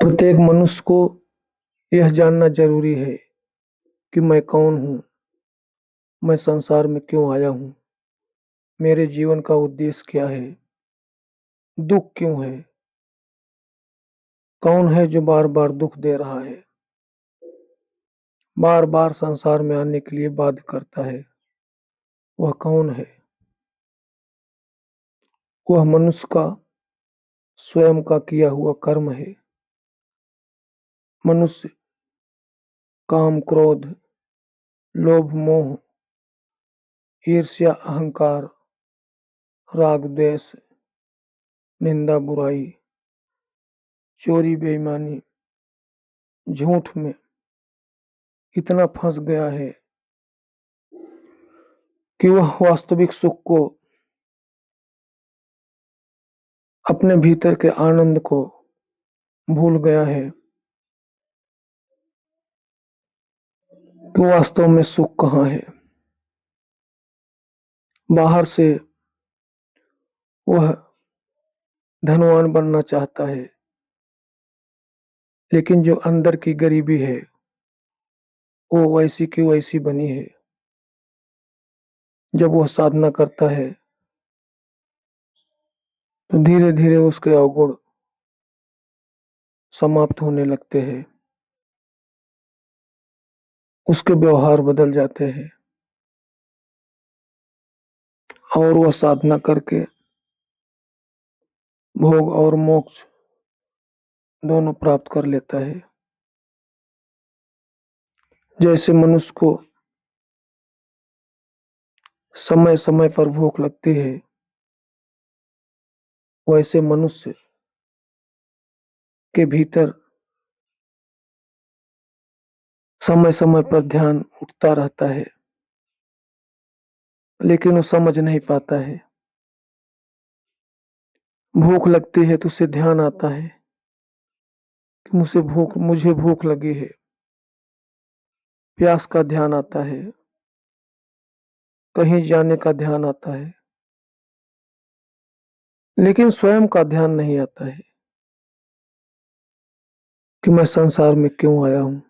प्रत्येक मनुष्य को यह जानना जरूरी है कि मैं कौन हूँ, मैं संसार में क्यों आया हूँ, मेरे जीवन का उद्देश्य क्या है, दुख क्यों है, कौन है जो बार बार दुख दे रहा है, बार बार संसार में आने के लिए बाध्य करता है, वह कौन है। वह मनुष्य का स्वयं का किया हुआ कर्म है। मनुष्य काम, क्रोध, लोभ, मोह, ईर्ष्या, अहंकार, राग, द्वेष, निंदा, बुराई, चोरी, बेईमानी, झूठ में इतना फंस गया है कि वह वास्तविक सुख को, अपने भीतर के आनंद को भूल गया है कि वास्तव में सुख कहाँ है। बाहर से वह धनवान बनना चाहता है, लेकिन जो अंदर की गरीबी है वो वैसी की वैसी बनी है। जब वह साधना करता है तो धीरे धीरे उसके अवगुण समाप्त होने लगते हैं, उसके व्यवहार बदल जाते हैं और वह साधना करके भोग और मोक्ष दोनों प्राप्त कर लेता है। जैसे मनुष्य को समय समय पर भूख लगती है, वैसे मनुष्य के भीतर समय समय पर ध्यान उठता रहता है, लेकिन वो समझ नहीं पाता है। भूख लगती है तो उसे ध्यान आता है कि मुझे भूख लगी है। प्यास का ध्यान आता है, कहीं जाने का ध्यान आता है, लेकिन स्वयं का ध्यान नहीं आता है कि मैं संसार में क्यों आया हूं।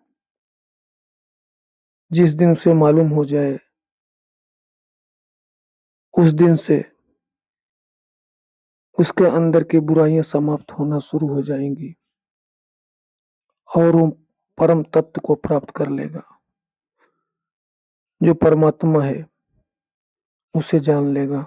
जिस दिन उसे मालूम हो जाए, उस दिन से उसके अंदर की बुराइयां समाप्त होना शुरू हो जाएंगी और वो परम तत्व को प्राप्त कर लेगा। जो परमात्मा है उसे जान लेगा।